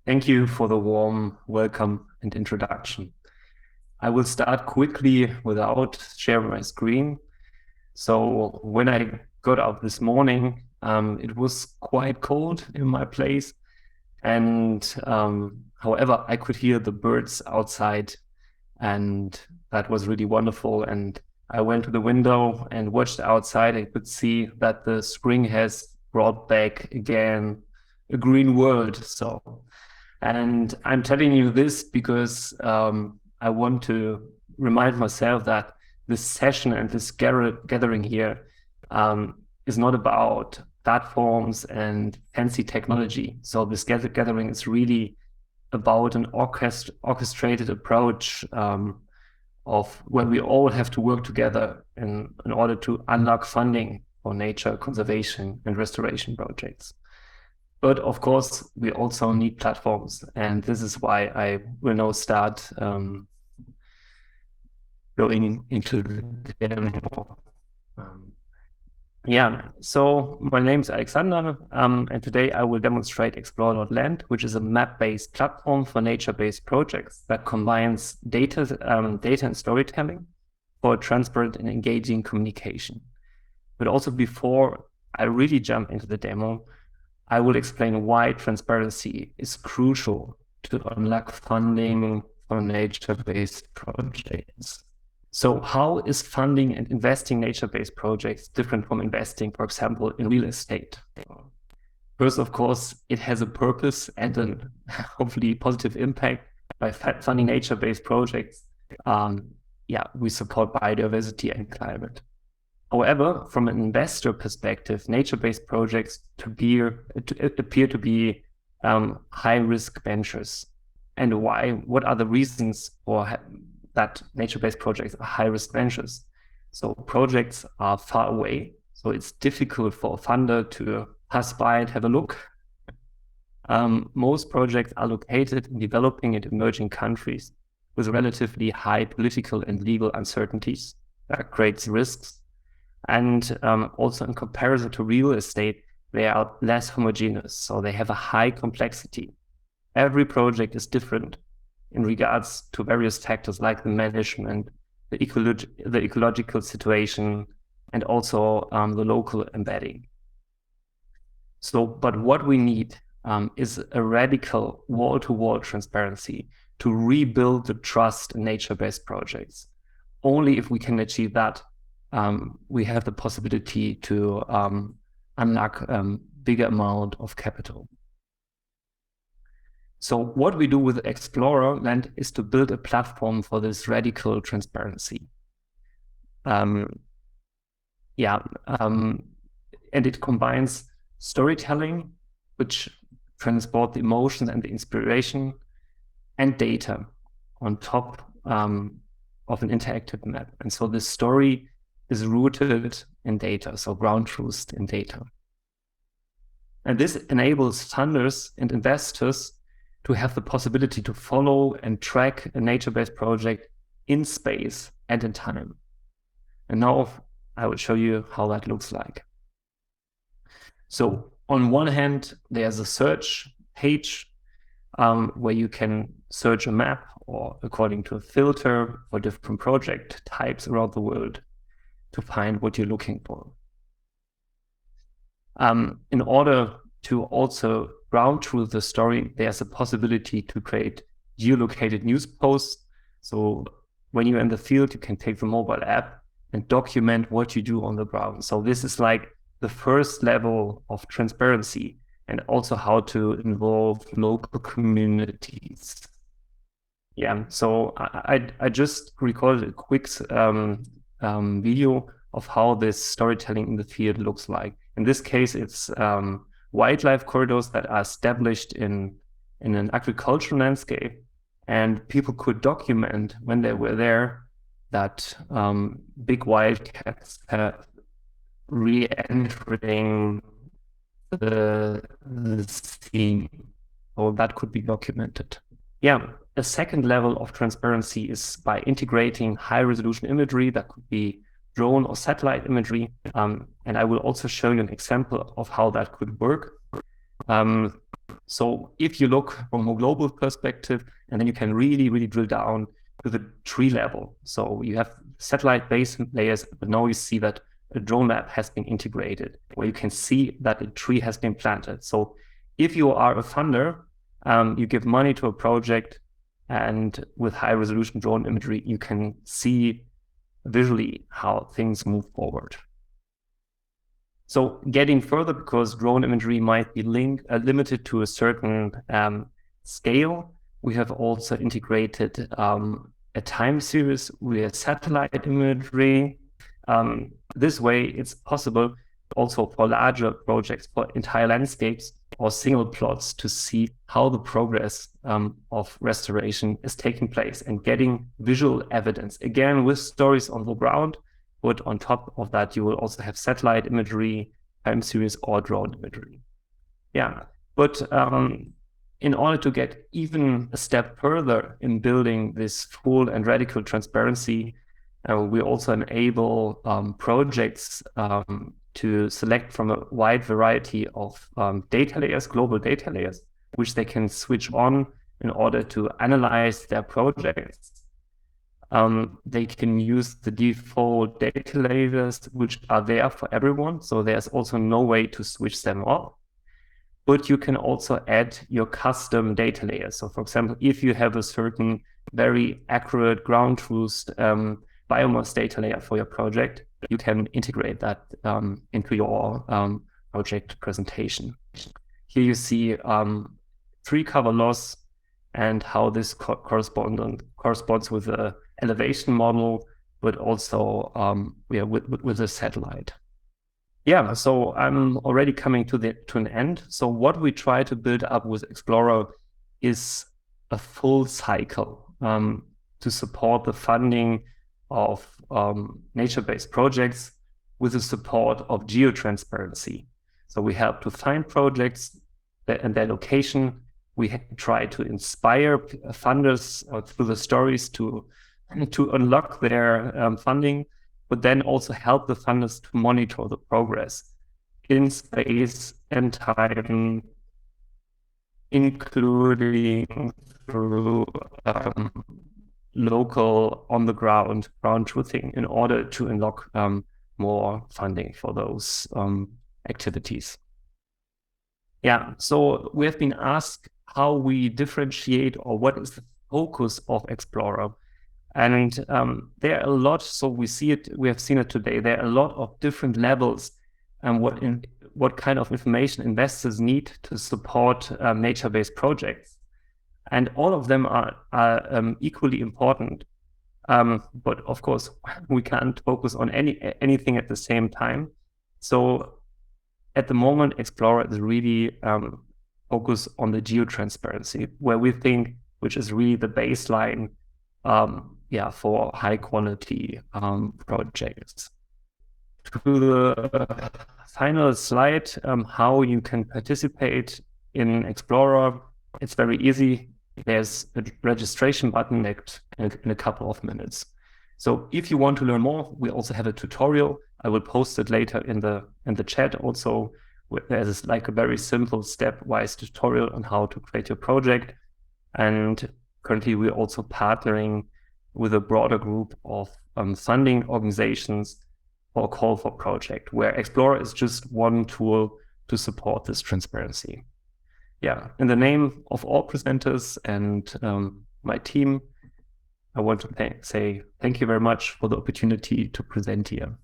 Thank you for the warm welcome and introduction. I will start quickly without sharing my screen. So when I got up this morning, it was quite cold in my place. And however, I could hear the birds outside, and that was really wonderful. And I went to the window and watched outside and could see that the spring has brought back again a green world. And I'm telling you this because I want to remind myself that this session and this gathering here is not about platforms and fancy technology. So this gathering is really about an orchestrated approach of where we all have to work together in order to unlock funding for nature conservation and restoration projects. But of course, we also need platforms, and this is why I will now start going into the demo. So my name is Alexander, and today I will demonstrate explorer.land, which is a map-based platform for nature-based projects that combines data and storytelling for transparent and engaging communication. But also before I really jump into the demo, I will explain why transparency is crucial to unlock funding for nature-based projects. So how is funding and investing nature-based projects different from investing, for example, in real estate? First, of course, it has a purpose and a hopefully positive impact. By funding nature-based projects, we support biodiversity and climate. However, from an investor perspective, nature-based projects appear to be high-risk ventures. And why? What are the reasons for that nature-based projects are high-risk ventures? So projects are far away, so it's difficult for a funder to pass by and have a look. Most projects are located in developing and emerging countries with relatively high political and legal uncertainties that creates risks. And also in comparison to real estate, they are less homogeneous, so they have a high complexity. Every project is different in regards to various factors like the management, the ecological situation, and also the local embedding. But what we need is a radical wall-to-wall transparency to rebuild the trust in nature-based projects. Only if we can achieve that, we have the possibility to unlock a bigger amount of capital. So what we do with explorer.land is to build a platform for this radical transparency. And it combines storytelling, which transport the emotions and the inspiration, and data on top of an interactive map. And so this story is rooted in data, so ground truth in data. And this enables funders and investors to have the possibility to follow and track a nature-based project in space and in time. And now I will show you how that looks like. So on one hand, there's a search page where you can search a map or according to a filter for different project types around the world to find what you're looking for. In order to also ground truth the story, there's a possibility to create geolocated news posts. So when you're in the field, you can take the mobile app and document what you do on the ground. So this is like the first level of transparency, and also how to involve local communities. So I just recorded a quick video of how this storytelling in the field looks like. In this case, it's wildlife corridors that are established in an agricultural landscape, and people could document when they were there that big wildcats re-entering the scene. So that could be documented. A second level of transparency is by integrating high-resolution imagery that could be drone or satellite imagery. And I will also show you an example of how that could work. So if you look from a global perspective, and then you can really drill down to the tree level. So you have satellite base layers, but now you see that a drone map has been integrated, where you can see that a tree has been planted. So if you are a funder, you give money to a project, and with high resolution drone imagery, you can see visually how things move forward. So getting further, because drone imagery might be limited to a certain scale, we have also integrated a time series with satellite imagery. This way, it's possible also for larger projects, for entire landscapes or single plots, to see how the progress of restoration is taking place and getting visual evidence. Again, with stories on the ground, but on top of that, you will also have satellite imagery, time series, or drone imagery. Yeah, but in order to get even a step further in building this full and radical transparency, we also enable projects to select from a wide variety of data layers, global data layers, which they can switch on in order to analyze their projects. They can use the default data layers, which are there for everyone. So there's also no way to switch them off. But you can also add your custom data layers. So for example, if you have a certain very accurate ground truth biomass data layer for your project, you can integrate that into your project presentation. Here you see tree cover loss and how this corresponds with the elevation model, but also with the satellite. Yeah, so I'm already coming to an end. So what we try to build up with Explorer is a full cycle to support the funding of nature-based projects with the support of Geo-transparency. So we help to find projects and their location. We try to inspire funders through the stories to unlock their funding, but then also help the funders to monitor the progress in space and time, including through local on-the-ground ground truthing, in order to unlock more funding for those activities. Yeah, so we have been asked how we differentiate, or what is the focus of Explorer. And there are a lot, so we have seen it today, there are a lot of different levels and what kind of information investors need to support nature-based projects. And all of them are equally important. But of course, we can't focus on anything at the same time. So at the moment, Explorer is really focused on the geo-transparency, where we think, which is really the baseline for high quality projects. To the final slide, how you can participate in Explorer, it's very easy. There's a registration button in a couple of minutes. So if you want to learn more, we also have a tutorial. I will post it later in the chat also. There's like a very simple stepwise tutorial on how to create your project. And currently we're also partnering with a broader group of funding organizations for a call for project, where Explorer is just one tool to support this transparency. Yeah, in the name of all presenters and my team, I want to say thank you very much for the opportunity to present here.